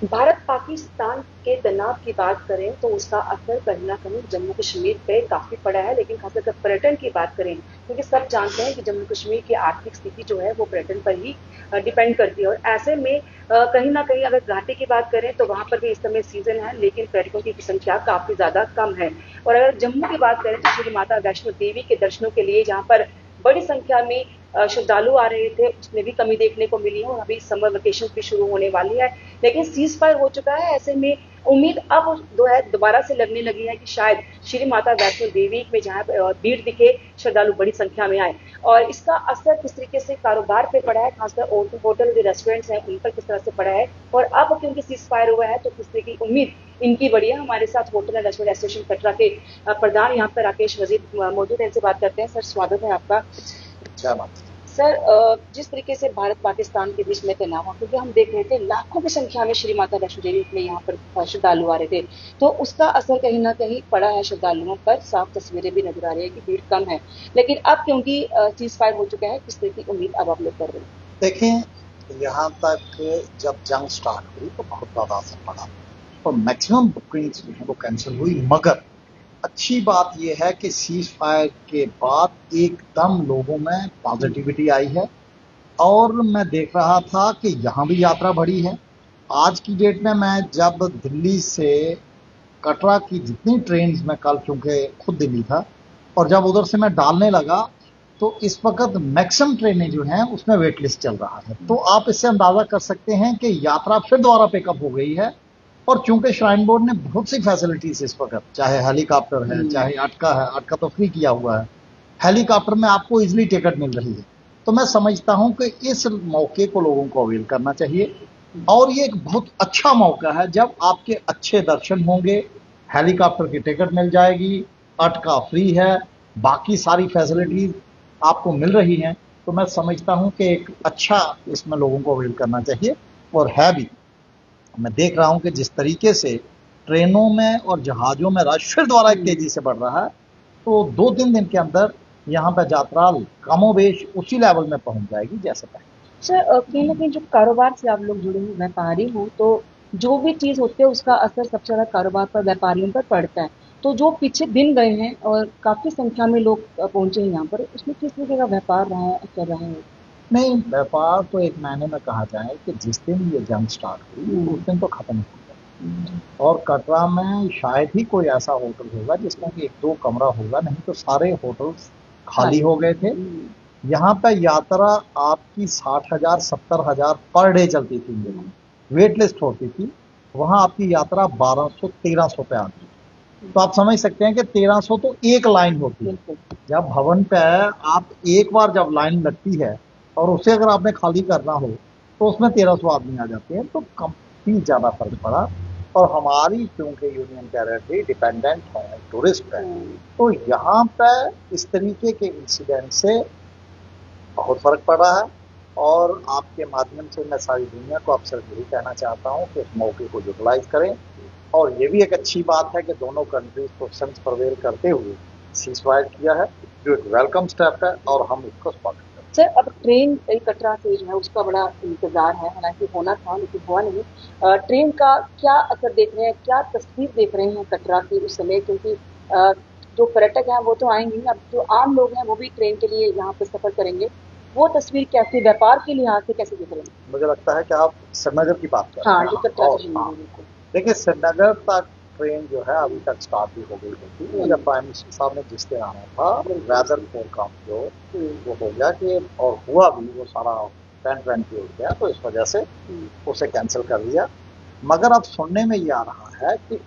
भारत पाकिस्तान के तनाव की बात करें तो उसका असर कहीं न कहीं जम्मू कश्मीर पे काफ़ी पड़ा है, लेकिन ख़ासकर अगर पर्यटन की बात करें, क्योंकि सब जानते हैं कि जम्मू कश्मीर की आर्थिक स्थिति जो है वो पर्यटन पर ही डिपेंड करती है और ऐसे में कहीं न कहीं अगर घाटी की बात करें तो वहाँ पर भी इस समय सीज़न है, लेकिन पर्यटकों की संख्या काफ़ी ज़्यादा कम है। और अगर जम्मू की बात करें तो श्री माता वैष्णो देवी के दर्शनों के लिए जहाँ पर बड़ी संख्या में श्रद्धालु आ रहे थे, उसमें भी कमी देखने को मिली है और अभी समर वेकेशन भी शुरू होने वाली है। लेकिन सीज फायर हो चुका है, ऐसे में उम्मीद अब जो है दोबारा से लगने लगी है कि शायद श्री माता वैष्णो देवी में जहाँ भीड़ दिखे, श्रद्धालु बड़ी संख्या में आए और इसका असर किस तरीके से कारोबार पे पड़ा है, खासकर होटल जो रेस्टोरेंट्स हैं उन पर किस तरह से पड़ा है और अब क्योंकि सीज फायर हुआ है तो किस तरह की उम्मीद इनकी बढ़ी है। हमारे साथ hotel and restaurant association Katra के प्रधान यहाँ पर राकेश वजीर मौजूद है, इनसे बात करते हैं। सर, स्वागत है आपका। जय माता। सर, जिस तरीके से भारत पाकिस्तान के बीच में तनाव हुआ, क्योंकि हम देख रहे थे लाखों की संख्या में श्री माता वैष्णो देवी में यहाँ पर श्रद्धालु आ रहे थे, तो उसका असर कहीं ना कहीं पड़ा है श्रद्धालुओं पर। साफ तस्वीरें भी नजर आ रही है कि भीड़ कम है, लेकिन अब क्योंकि चीज फायर हो चुका है, किस तरह की उम्मीद अब आप लोग कर रहे हैं? देखें, यहाँ तक जब जंग स्टार्ट हुई तो बहुत ज्यादा असर पड़ा और मैक्सिमम बुकिंग्स जो है वो कैंसिल हुई। मगर अच्छी बात यह है कि सीज फायर के बाद एकदम लोगों में पॉजिटिविटी आई है और मैं देख रहा था कि यहाँ भी यात्रा बढ़ी है। आज की डेट में मैं जब दिल्ली से कटरा की जितनी ट्रेन में कल, चूंकि खुद दिल्ली था, और जब उधर से मैं डालने लगा तो इस वक्त मैक्सिमम ट्रेनें जो हैं उसमें वेट लिस्ट चल रहा है। तो आप इससे अंदाजा कर सकते हैं कि यात्रा फिर दोबारा पिकअप हो गई है। और चूंकि श्राइन बोर्ड ने बहुत सी फैसिलिटीज इस वक्त, चाहे हेलीकॉप्टर है, चाहे अटका है, अटका तो फ्री किया हुआ है, हेलीकॉप्टर में आपको इजिली टिकट मिल रही है। तो मैं समझता हूं कि इस मौके को लोगों को अवेल करना चाहिए और ये एक बहुत अच्छा मौका है जब आपके अच्छे दर्शन होंगे, हेलीकॉप्टर की टिकट मिल जाएगी, अटका फ्री है, बाकी सारी फैसिलिटीज आपको मिल रही हैं। तो मैं समझता हूं कि एक अच्छा इसमें लोगों को अवेल करना चाहिए और है भी। मैं देख रहा हूं कि जिस तरीके से ट्रेनों में और जहाजों में रश फिर द्वारा एक तेजी से बढ़ रहा है, तो 2-3 दिन के अंदर यहाँ पर यात्रा कमोबेश उसी लेवल में पहुंच जाएगी जैसे पहले। सर, कहीं ना कहीं जो कारोबार से आप लोग जुड़े हुए व्यापारी हो, तो जो भी चीज होती है उसका असर सबसे ज्यादा कारोबार पर, व्यापारियों पर पड़ता है। तो जो पीछे दिन गए हैं और काफी संख्या में लोग पहुंचे हैं यहाँ पर, उसमें किस तरीके का व्यापार रहा है, कर रहा है? नहीं, व्यापार तो एक महीने में कहा जाए कि जिस दिन ये जंग स्टार्ट हुई उस दिन तो खत्म हो गया। और कटरा में शायद ही कोई ऐसा होटल होगा जिसमें कि 1-2 कमरा होगा, नहीं तो सारे होटल्स खाली हो गए थे। यहाँ पे यात्रा आपकी 60,000 70,000 पर डे चलती थी, वेट लिस्ट होती थी। वहां आपकी यात्रा 1200-1300 पे आती थी। तो आप समझ सकते हैं कि 1300 तो एक लाइन होती है। जब भवन पे आप एक बार जब लाइन लगती है और उसे अगर आपने खाली करना हो तो उसमें 1300 आदमी आ जाते हैं, तो काफी ज्यादा फर्क पड़ा। और हमारी क्योंकि यूनियन टेरिटरी डिपेंडेंट है टूरिस्ट पे, तो यहाँ पे इस तरीके के इंसिडेंट से बहुत फर्क पड़ रहा है। और आपके माध्यम से मैं सारी दुनिया को अब सिर्फ यही कहना चाहता हूँ कि इस मौके को यूटिलाइज करें। और ये भी एक अच्छी बात है कि दोनों कंट्रीज को सेंस प्रवेल करते हुए सीज फायर किया है, जो एक वेलकम स्टेप है और हम इसको स्वागत करते हैं। सर, अब ट्रेन कटरा से जो है उसका बड़ा इंतजार है, हालांकि होना था लेकिन हुआ नहीं। ट्रेन का क्या असर देख रहे हैं, क्या तस्वीर देख रहे हैं कटरा की उस समय, क्योंकि जो पर्यटक हैं वो तो आएंगे ही, अब जो आम लोग हैं वो भी ट्रेन के लिए यहाँ पे सफर करेंगे, वो तस्वीर कैसे, व्यापार के लिहाज से कैसे देख रहे हैं? मुझे लगता है कि आप श्रीनगर की बात कर रहे हाँ, हैं। जो कटरा से हाँ, बिल्कुल। देखिए, श्रीनगर तक ट्रेन जो है अभी तक स्टार्ट भी हो गई थी। जब प्राइम मिनिस्टर साहब ने जिस दिन आना था, वेदर फोरकास्ट जो वो हो गया कि, और हुआ भी, वो सारा टेंट वेंट भी हो गया, तो इस वजह से उसे कैंसिल कर दिया। मगर अब सुनने में ये आ रहा है कि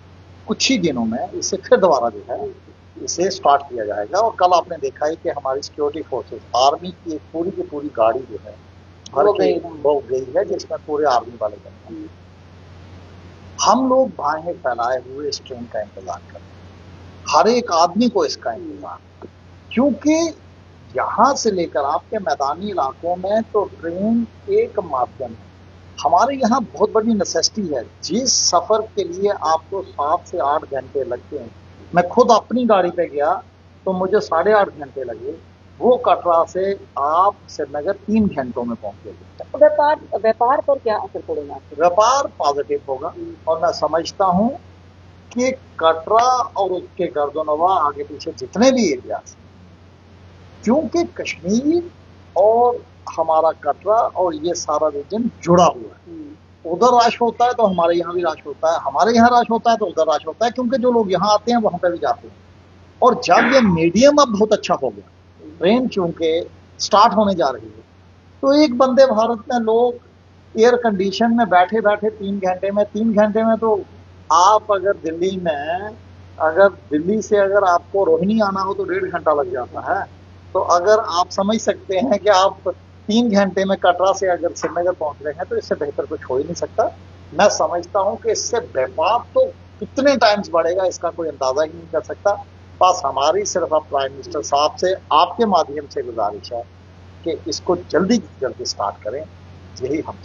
कुछ ही दिनों में इसे फिर दोबारा जो है इसे स्टार्ट किया जाएगा। और कल आपने देखा ही कि हमारी सिक्योरिटी फोर्सेस, आर्मी की एक पूरी की पूरी गाड़ी जो है भर के वो गई है, जिसमें पूरे आर्मी वाले गए हैं। हम लोग बाहें फैलाए हुए इस ट्रेन का इंतजार करते हैं, हर एक आदमी को इसका इंतजार, क्योंकि यहां से लेकर आपके मैदानी इलाकों में तो ट्रेन एक माध्यम है। हमारे यहाँ बहुत बड़ी नेसेसिटी है, जिस सफर के लिए आपको 7 से 8 घंटे लगते हैं, मैं खुद अपनी गाड़ी पे गया तो मुझे 8.5 घंटे लगे। वो कटरा से आप श्रीनगर 3 घंटों में पहुंचेंगे। व्यापार पर क्या असर पड़ेगा? व्यापार पॉजिटिव होगा और मैं समझता हूं कि कटरा और उसके गर्दोनवा आगे पीछे जितने भी एरियाज, क्योंकि कश्मीर और हमारा कटरा और ये सारा रीजन जुड़ा हुआ है। उधर रश होता है तो हमारे यहाँ भी रश होता है, हमारे यहाँ रश होता है तो उधर रश होता है, क्योंकि जो लोग यहाँ आते हैं वहां पे भी जाते हैं। और जब ये मीडियम अब बहुत अच्छा हो गया, ट्रेन चूंकि स्टार्ट होने जा रही है, तो एक वंदे भारत में लोग एयर कंडीशन में बैठे बैठे 3 घंटे में तो आप अगर दिल्ली से अगर आपको रोहिणी आना हो तो 1.5 घंटा लग जाता है। तो अगर आप समझ सकते हैं कि आप 3 घंटे में कटरा से अगर श्रीनगर पहुंच रहे हैं, तो इससे बेहतर कुछ हो ही नहीं सकता। मैं समझता हूं कि इससे व्यापार तो कितने टाइम्स बढ़ेगा इसका कोई अंदाजा ही नहीं कर सकता। बस हमारी सिर्फ अब प्राइम मिनिस्टर साहब से आपके माध्यम से गुजारिश है कि इसको जल्दी जल्दी स्टार्ट करें, यही हम।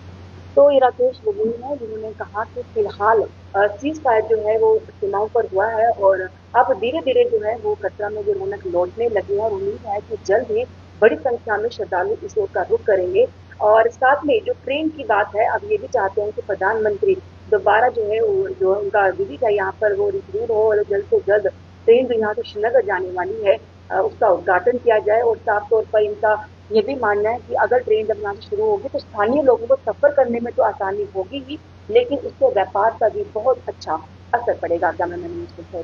तो ये राकेश वही है जिन्होंने कहा कि फिलहाल सीज फायर जो है वो सीमाओं पर हुआ है और अब धीरे धीरे जो है वो कटरा में जो रौनक लौटने लगी है और उम्मीद है कि जल्द ही बड़ी संख्या में श्रद्धालु इस ओर का रुख करेंगे। और साथ में जो ट्रेन की बात है, अब ये भी चाहते हैं कि प्रधानमंत्री दोबारा जो है वो जो उनका विजिट है यहाँ पर वो रिन्यू हो और जल्द से जल्द ट्रेन जो यहाँ से श्रीनगर जाने वाली है उसका उद्घाटन किया जाए। और साफ तौर पर इनका ये भी मानना है कि अगर ट्रेन जब यहाँ से शुरू होगी तो स्थानीय लोगों को सफर करने में तो आसानी होगी ही, लेकिन उससे व्यापार का भी बहुत अच्छा असर पड़ेगा। कैमरामैन न्यूज़ को